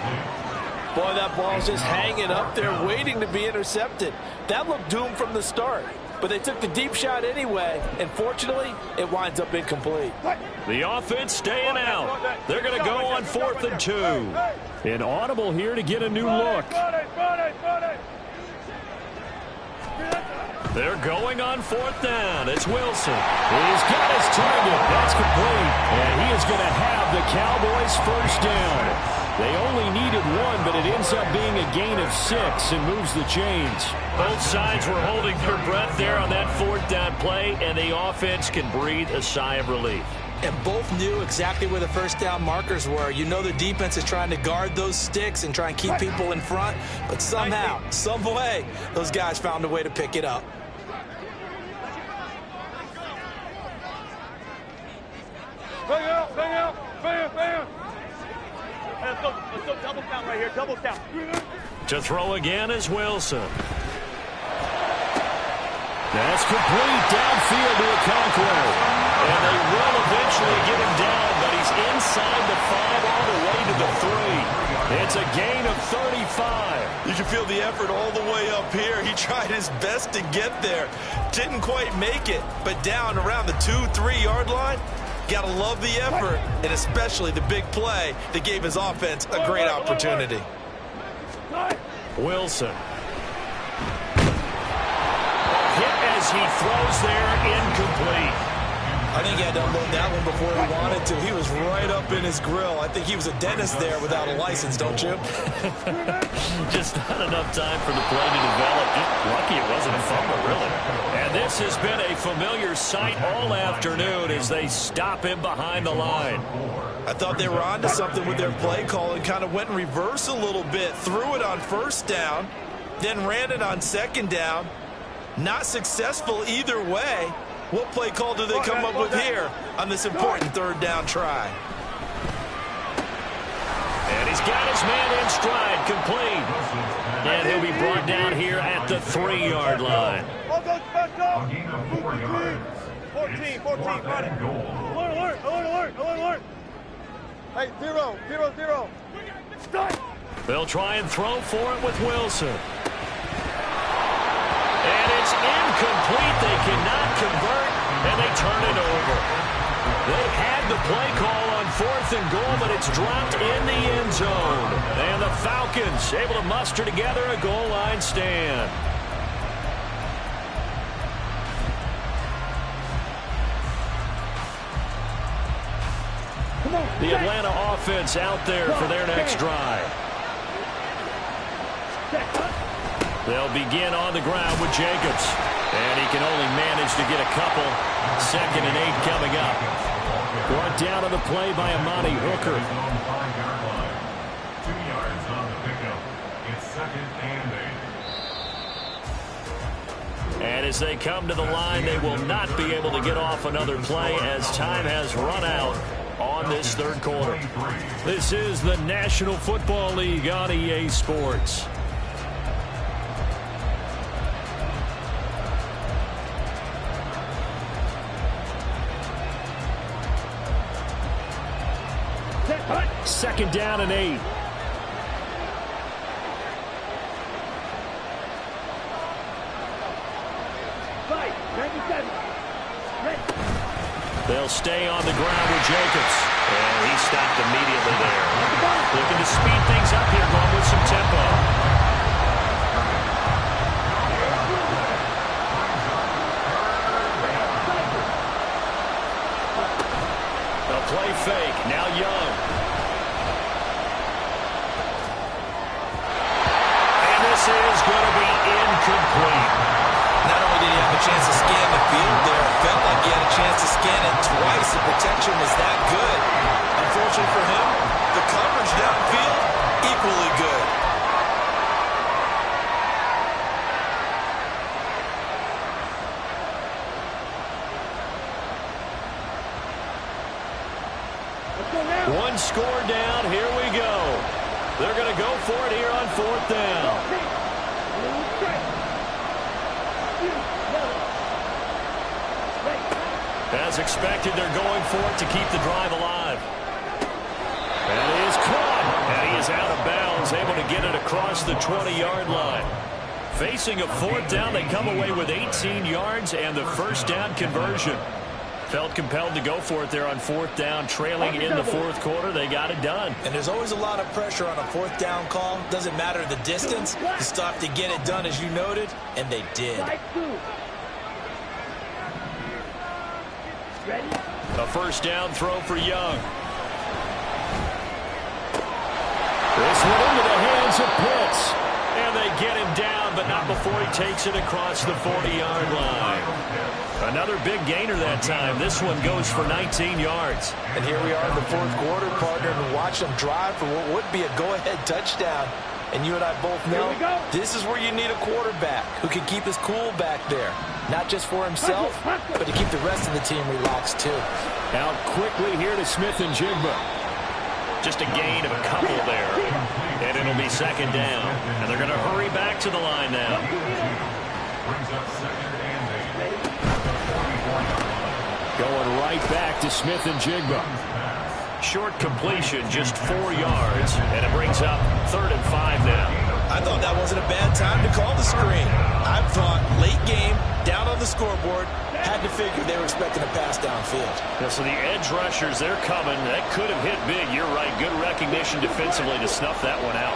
Speaker 5: Boy, that ball's just hanging up there waiting to be intercepted. That looked doomed from the start. but they took the deep shot anyway, and fortunately, it winds up incomplete.
Speaker 1: The offense staying out. They're going to go on 4th and 2. An audible here to get a new look. They're going on 4th down. It's Wilson. He's got his target. That's complete. And he is going to have the Cowboys' first down. They only needed one, but it ends up being a gain of 6 and moves the chains. Both sides were holding their breath there on that 4th down play, and the offense can breathe a sigh of relief.
Speaker 6: And both knew exactly where the first down markers were. You know the defense is trying to guard those sticks and try and keep people in front, but somehow, some way, those guys found a way to pick it up.
Speaker 2: Bang. Let's go double count right here, double count.
Speaker 1: To throw again is Wilson. That's complete downfield to Okonkwo. And they will eventually get him down, but he's inside the 5 all the way to the 3. It's a gain of 35.
Speaker 3: You can feel the effort all the way up here. He tried his best to get there. Didn't quite make it, but down around the 2-3 yard line. Gotta love the effort, and especially the big play that gave his offense a great opportunity.
Speaker 1: Wilson. Hit as he throws there, incomplete.
Speaker 6: I think he had to unload that one before he wanted to. He was right up in his grill. I think he was a dentist there without a license, don't you?
Speaker 1: Just not enough time for the play to develop. Just lucky it wasn't a fumble, really. And this has been a familiar sight all afternoon as they stop him behind the line.
Speaker 3: I thought they were onto something with their play call and kind of went in reverse a little bit. Threw it on 1st down, then ran it on 2nd down. Not successful either way. What play call do they come up with here on this important 3rd down try?
Speaker 1: And he's got his man in stride, complete. And he'll be brought down here at the 3 yard line.
Speaker 2: 14, run it. Alert. Hey, 0.
Speaker 1: They'll try and throw for it with Wilson. And it's incomplete. They cannot convert, and they turn it over. They had the play call on 4th and goal, but it's dropped in the end zone. And the Falcons able to muster together a goal line stand. The Atlanta offense out there for their next drive. They'll begin on the ground with Jacobs. And he can only manage to get a couple. 2nd and 8 coming up. Brought down on the play by Amani Hooker.
Speaker 4: 2 yards on the pickup. It's 2nd and 8.
Speaker 1: And as they come to the line, they will not be able to get off another play as time has run out on this 3rd quarter. This is the National Football League on EA Sports. Second down and 8. They'll stay on the ground with Jacobs. And he stopped immediately there. Looking to speed things up here, going with some tempo. A play fake. Now Young. And this is going to be incomplete.
Speaker 6: Not only did he have a chance to scan the field there, it felt like he had a chance to scan it twice. The protection was that good. Unfortunately for him, the coverage downfield, equally good.
Speaker 1: One score down. Here we go. They're going to go for it here on 4th down. As expected, they're going for it to keep the drive alive. And he is caught. And he is out of bounds, able to get it across the 20-yard line. Facing a fourth down, they come away with 18 yards and the first down conversion. Felt compelled to go for it there on fourth down, trailing in the fourth quarter. They got it done.
Speaker 6: And there's always a lot of pressure on a fourth down call. Doesn't matter the distance. You still have to get it done, as you noted, and they did.
Speaker 1: A first down throw for Young. This one into the hands of Pitts. And they get him down, but not before he takes it across the 40-yard line. Another big gainer that time. This one goes for 19 yards.
Speaker 5: And here we are in the fourth quarter, partner, and watch them drive for what would be a go-ahead touchdown. And you and I both know this is where you need a quarterback who can keep his cool back there. Not just for himself, but to keep the rest of the team relaxed, too.
Speaker 1: Out quickly here to Smith and Jigba. Just a gain of a couple there. And it'll be second down. And they're going to hurry back to the line now. Going right back to Smith and Jigba. Short completion, just 4 yards. And it brings up 3rd and 5 now.
Speaker 6: I thought that wasn't a bad time to call the screen. I thought late game, down on the scoreboard, had to figure they were expecting a pass downfield.
Speaker 1: Yeah, so the edge rushers, they're coming. That could have hit big. You're right. Good recognition defensively to snuff that one out.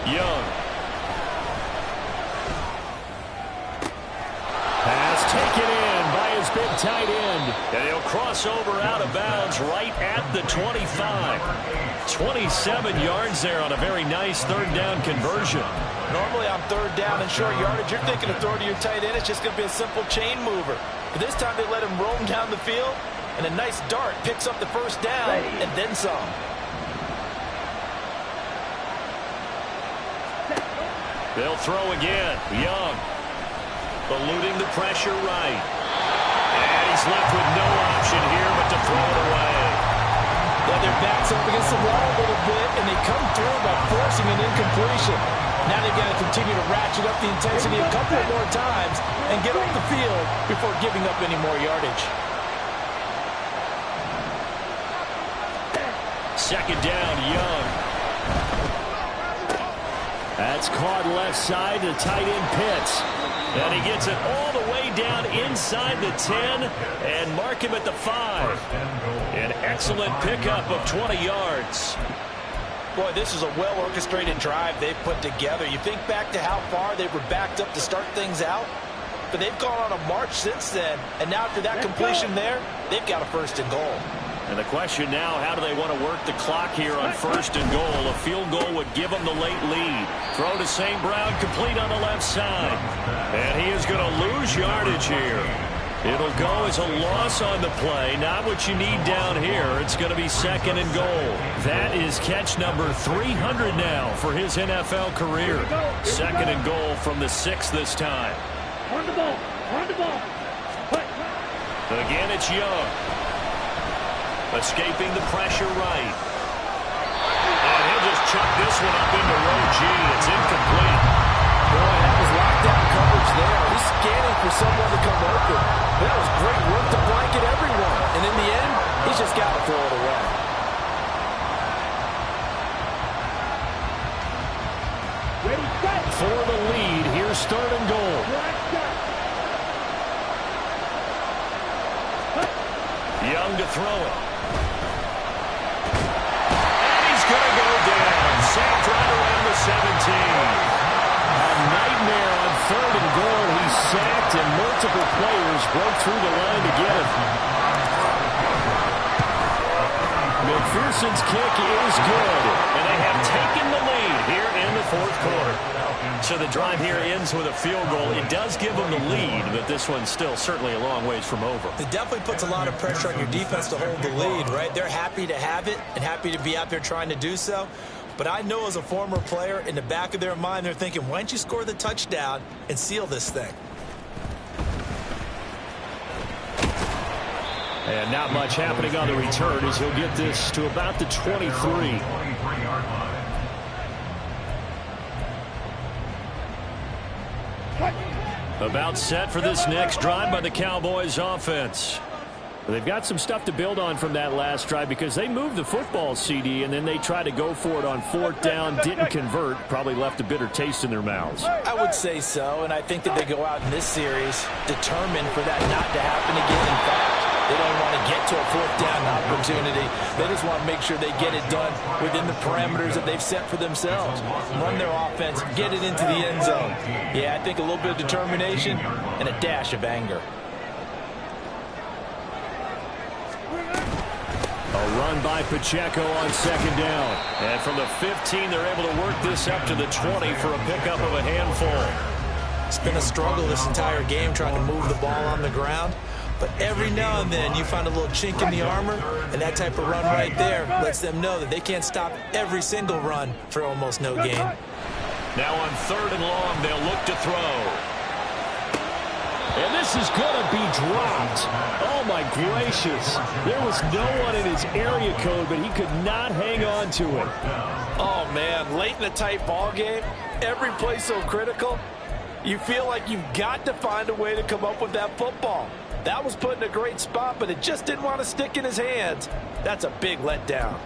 Speaker 1: Young. Pass taken in by his big tight end. And he'll cross over out of bounds right at the 25. 27 yards there on a very nice third down conversion.
Speaker 5: Normally on third down and short yardage, you're thinking of throwing to your tight end. It's just going to be a simple chain mover. But this time they let him roam down the field, and a nice dart picks up the first down and then some.
Speaker 1: They'll throw again. Young. Eluding the pressure right. And he's left with no option here but to throw it away.
Speaker 5: Well, their backs up against the wall a little bit, and they come through by forcing an incompletion. Now they've got to continue to ratchet up the intensity a couple more times and get off the field before giving up any more yardage.
Speaker 1: Second down, Young. That's caught left side to tight end Pitts. And he gets it all the way down inside the 10 and mark him at the 5. An excellent pickup of 20 yards.
Speaker 5: Boy, this is a well-orchestrated drive they've put together. You think back to how far they were backed up to start things out, but they've gone on a march since then. And now after that completion there, they've got a first and goal.
Speaker 1: And the question now, how do they want to work the clock here on first and goal? A field goal would give them the late lead. Throw to St. Brown, complete on the left side. And he is going to lose yardage here. It'll go as a loss on the play. Not what you need down here. It's going to be second and goal. That is catch number 300 now for his NFL career. Second and goal from the 6 this time.
Speaker 2: Run the ball. Run the ball.
Speaker 1: But again, it's Young. Escaping the pressure right. And he'll just chuck this one up into row G. It's incomplete.
Speaker 5: Boy, that was lockdown coverage there. He's scanning for someone to come open. That was great work to blanket everyone. And in the end, he's just got to throw it away.
Speaker 2: Ready, set.
Speaker 1: For the lead, here's third and goal. Young to throw it. And he's going to go down. Sacked right around the 17. A nightmare on third and goal. He's sacked, and multiple players broke through the line to get him. McPherson's kick is good, and they have taken the lead here in the fourth quarter. So the drive here ends with a field goal. It does give them the lead, but this one's still certainly a long ways from over.
Speaker 6: It definitely puts a lot of pressure on your defense to hold the lead, right? They're happy to have it and happy to be out there trying to do so. But I know as a former player, in the back of their mind, they're thinking, why don't you score the touchdown and seal this thing?
Speaker 1: And not much happening on the return as he'll get this to about the 23. About set for this next drive by the Cowboys offense. They've got some stuff to build on from that last drive because they moved the football, CD, and then they tried to go for it on 4th down, didn't convert, probably left a bitter taste in their mouths.
Speaker 5: I would say so, and I think that they go out in this series determined for that not to happen again. In fact, they don't want to get to a 4th down opportunity. They just want to make sure they get it done within the parameters that they've set for themselves. Run their offense, get it into the end zone. Yeah, I think a little bit of determination and a dash of anger.
Speaker 1: A run by Pacheco on 2nd down. And from the 15, they're able to work this up to the 20 for a pickup of a handful.
Speaker 6: It's been a struggle this entire game trying to move the ball on the ground. But every now and then you find a little chink in the armor, and that type of run right there lets them know that they can't stop every single run for almost no gain.
Speaker 1: Now on 3rd and long, they'll look to throw. And this is going to be dropped. Oh, my gracious. There was no one in his area code, but he could not hang on to it.
Speaker 5: Oh, man, late in a tight ball game, every play so critical, you feel like you've got to find a way to come up with that football. That was put in a great spot, but it just didn't want to stick in his hands. That's a big letdown.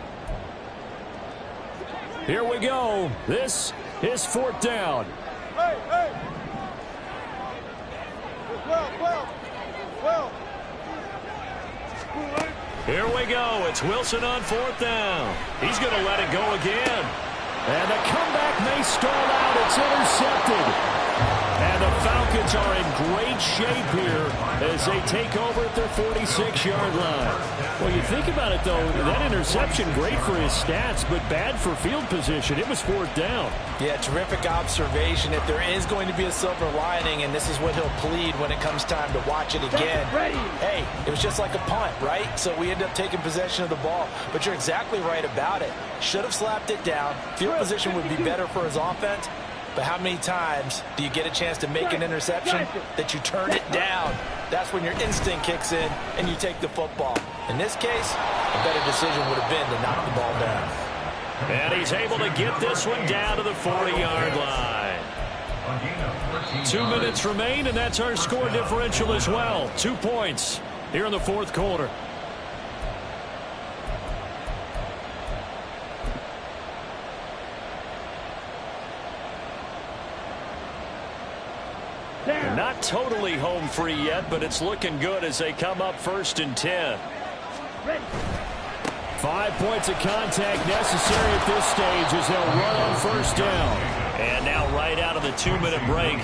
Speaker 1: Here we go. This is 4th down.
Speaker 2: Hey, hey. 12.
Speaker 1: Here we go. It's Wilson on 4th down. He's going to let it go again. And the comeback may stall out. It's intercepted. And the Falcons are in great shape here as they take over at their 46-yard line. Well, you think about it, though, that interception, great for his stats, but bad for field position. It was 4th down.
Speaker 5: Yeah, terrific observation. If there is going to be a silver lining, and this is what he'll plead when it comes time to watch it again. Hey, it was just like a punt, right? So we end up taking possession of the ball. But you're exactly right about it. Should have slapped it down. Field position would be better for his offense. But how many times do you get a chance to make an interception that you turn it down? That's when your instinct kicks in and you take the football. In this case, a better decision would have been to knock the ball down.
Speaker 1: And he's able to get this one down to the 40-yard line. 2 minutes remain, and that's our score differential as well. 2 points here in the 4th quarter. Not totally home free yet, but it's looking good as they come up 1st and 10. 5 points of contact necessary at this stage as they'll run on 1st down. And now right out of the 2-minute break,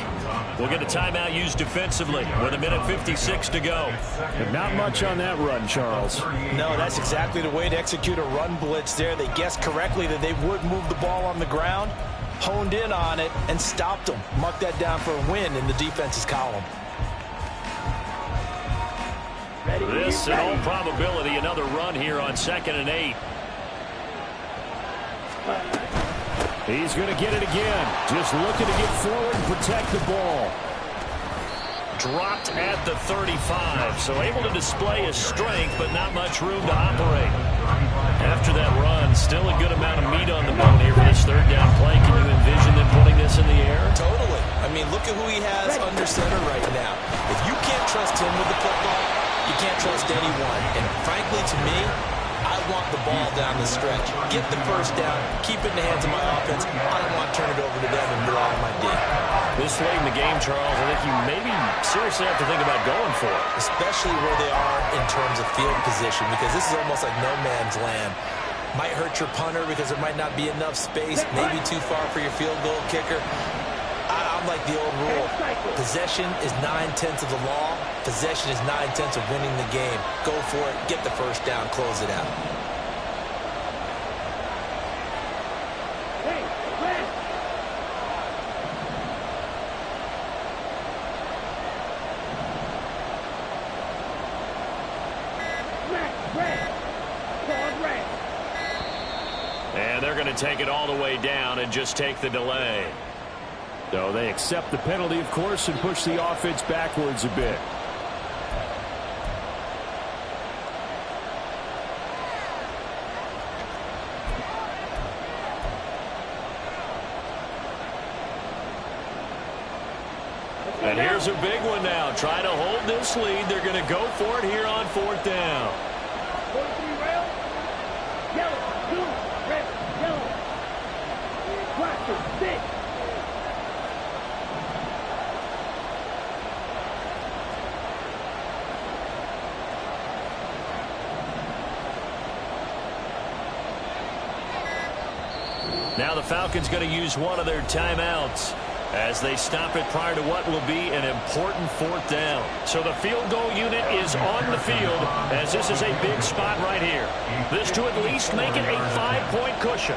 Speaker 1: we'll get a timeout used defensively with 1:56 to go.
Speaker 5: But not much on that run, Charles. No, that's exactly the way to execute a run blitz there. They guessed correctly that they would move the ball on the ground, honed in on it, and stopped them. Mark that down for a win in the defense's column.
Speaker 1: This, in all probability, another run here on 2nd and 8. He's going to get it again. Just looking to get forward and protect the ball. Dropped at the 35, so able to display his strength, but not much room to operate. After that run, still a good amount of meat on the bone here for this 3rd down play. Can you envision them putting this in the air?
Speaker 6: Totally. I mean, look at who he has under center right now. If you can't trust him with the football, you can't trust anyone. And frankly, to me, I want the ball down the stretch. Get the 1st down, keep it in the hands of my offense. I don't want to turn it over to them and rely on my D.
Speaker 1: This late in the game, Charles, I think you maybe seriously have to think about going for it.
Speaker 6: Especially where they are in terms of field position, because this is almost like no man's land. Might hurt your punter because there might not be enough space, maybe too far for your field goal kicker. I'm like the old rule. Possession is 9/10 of the law. Possession is 9/10 of winning the game. Go for it. Get the 1st down. Close it out.
Speaker 1: And they're going to take it all the way down and just take the delay. So they accept the penalty, of course, and push the offense backwards a bit. And here's a big one now. Trying to hold this lead. They're going to go for it here on 4th down.
Speaker 2: 43 rail. Yellow, blue, red, yellow. Black, 6.
Speaker 1: Now the Falcons going to use one of their timeouts as they stop it prior to what will be an important 4th down. So the field goal unit is on the field as this is a big spot right here. This to at least make it a 5-point cushion.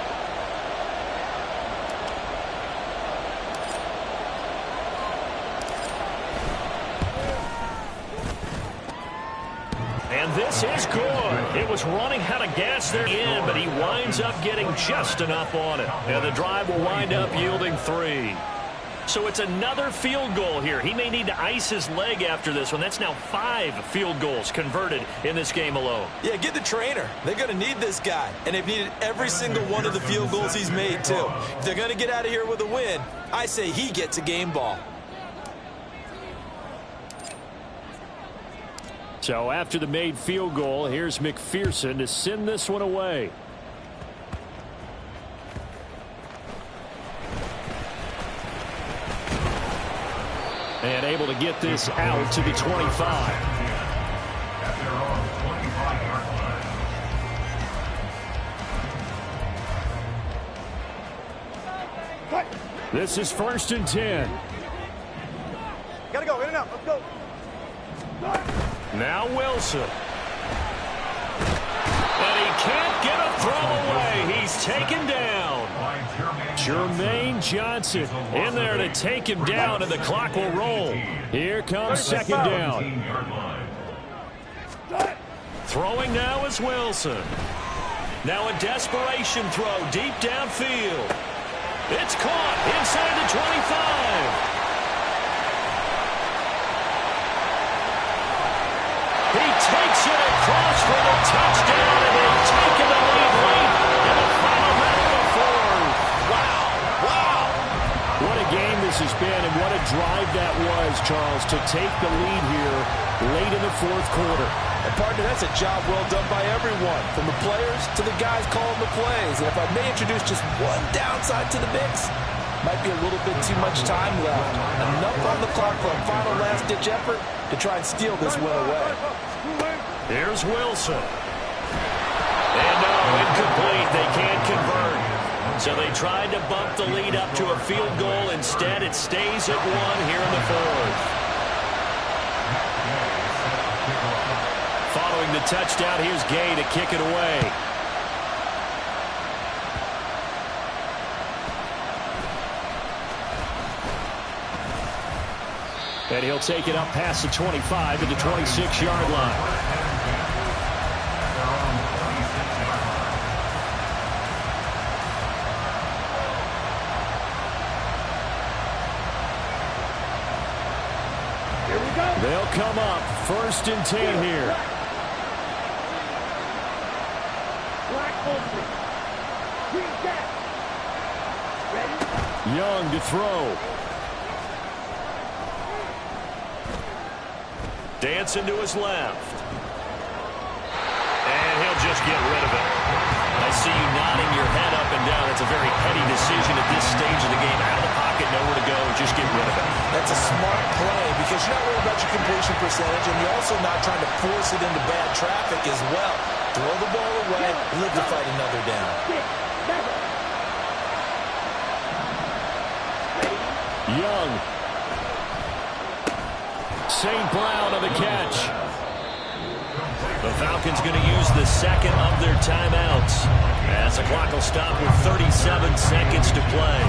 Speaker 1: And this is good. It was running out of gas there in, but he winds up getting just enough on it. And the drive will wind up yielding 3. So it's another field goal here. He may need to ice his leg after this one. That's now 5 field goals converted in this game alone.
Speaker 6: Yeah, get the trainer. They're going to need this guy. And they've needed every single one of the field goals he's made, too. If they're going to get out of here with a win, I say he gets a game ball.
Speaker 1: So after the made field goal, here's McPherson to send this one away. And able to get this out to the 25. This is 1st and 10.
Speaker 2: Gotta go, in and out, let's go.
Speaker 1: Now Wilson. And he can't get a throw away. He's taken down. Jermaine Johnson in there to take him down, and the clock will roll. Here comes 2nd down. Throwing now is Wilson. Now a desperation throw deep downfield. It's caught inside the 25. He takes it across for the touchdown, and they've taken the lead late in the final minute of the 4th. Wow. What a game this has been, and what a drive that was, Charles, to take the lead here late in the 4th quarter.
Speaker 5: And partner, that's a job well done by everyone, from the players to the guys calling the plays. And if I may introduce just one downside to the mix, might be a little bit too much time left. Enough on the clock for a final last-ditch effort to try and steal this win away.
Speaker 1: Here's Wilson. And no, incomplete. They can't convert. So they tried to bump the lead up to a field goal. Instead, it stays at 1 here in the 4th. Following the touchdown, here's Gay to kick it away. And he'll take it up past the 25 to the 26-yard line.
Speaker 2: Here we go.
Speaker 1: They'll come up 1st and 10 here.
Speaker 2: Black Bolton. Green Jack. Ready?
Speaker 1: Young to throw. Dancing to his left. And he'll just get rid of it. I see you nodding your head up and down. It's a very petty decision at this stage of the game. Out of the pocket, nowhere to go. Just get rid of it.
Speaker 6: That's a smart play because you're not worried about your completion percentage, and you're also not trying to force it into bad traffic as well. Throw the ball away, live to fight another down.
Speaker 2: 6, 7.
Speaker 1: Young. St. Brown on the catch. The Falcons going to use the second of their timeouts as the clock will stop with 37 seconds to play.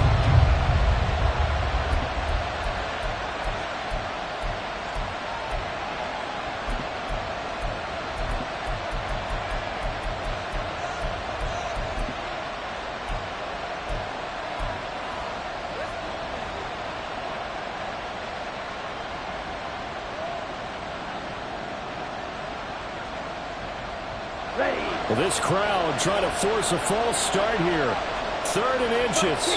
Speaker 1: Well, this crowd trying to force a false start here. 3rd and inches.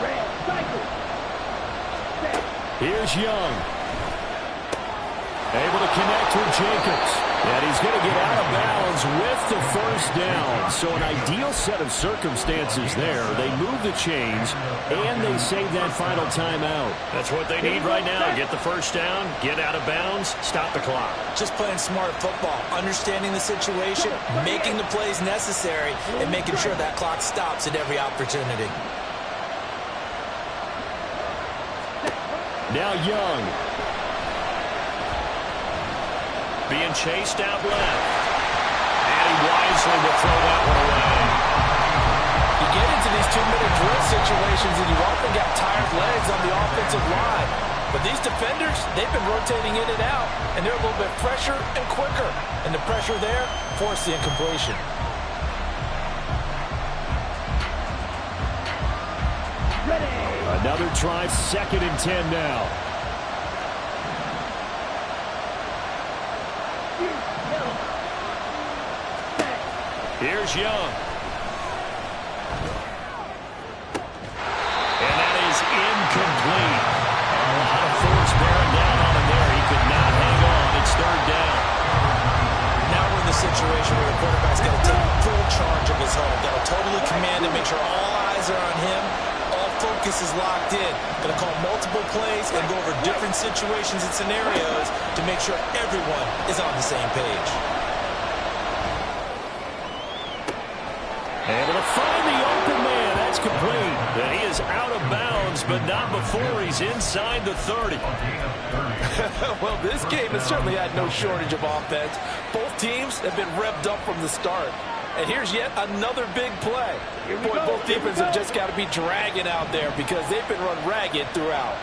Speaker 2: Red,
Speaker 1: Here's Young. Able to connect with Jacobs. And he's going to get out of bounds with the first down. So an ideal set of circumstances there. They move the chains, and they save that final timeout. That's what they need right now. Get the first down, get out of bounds, stop the clock.
Speaker 6: Just playing smart football, understanding the situation, making the plays necessary, and making sure that clock stops at every opportunity.
Speaker 1: Now Young. Being chased out left. And he wisely will throw that one away.
Speaker 5: You get into these 2-minute drill situations and you often got tired legs on the offensive line. But these defenders, they've been rotating in and out, and they're a little bit fresher and quicker. And the pressure there forced the incompletion.
Speaker 1: Another try, 2nd and 10 now. Here's Young. And that is incomplete. A lot of force bearing down on him there. He could not hang on. It's 3rd down.
Speaker 6: Now we're in the situation where the quarterback's got to take full charge of his home. Got to totally command it, make sure all eyes are on him. All focus is locked in. Going to call multiple plays and go over different situations and scenarios to make sure everyone is on the same page.
Speaker 1: Able to find the open man. That's complete. And he is out of bounds, but not before he's inside the 30.
Speaker 5: Well, this game has certainly had no shortage of offense. Both teams have been revved up from the start. And here's yet another big play. Boy, both defenses have just got to be dragging out there because they've been run ragged throughout.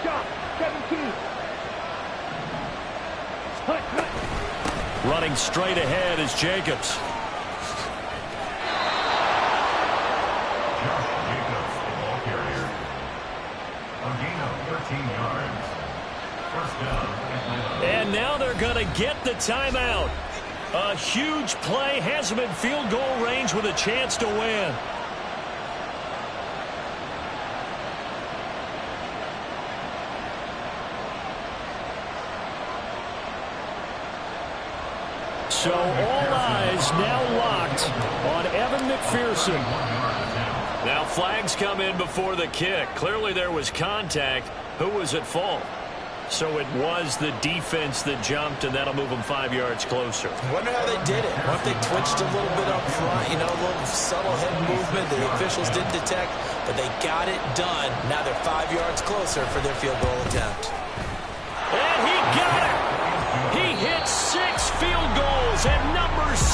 Speaker 2: Shot, 17.
Speaker 1: Running straight ahead is Jacobs.
Speaker 4: Josh Jacobs, the ball carrier. A gain of 13 yards. First down, Atlanta.
Speaker 1: And now they're going to get the timeout. A huge play has him in field goal range with a chance to win. So all eyes now locked on Evan McPherson. Now flags come in before the kick. Clearly there was contact. Who was at fault? So it was the defense that jumped, and that'll move them 5 yards closer.
Speaker 6: Wonder how they did it. What if they twitched a little bit up front, you know, a little subtle head movement the officials didn't detect, but they got it done. Now they're 5 yards closer for their field goal attempt.
Speaker 1: And he got it. He hit 6 field goals, and number 6.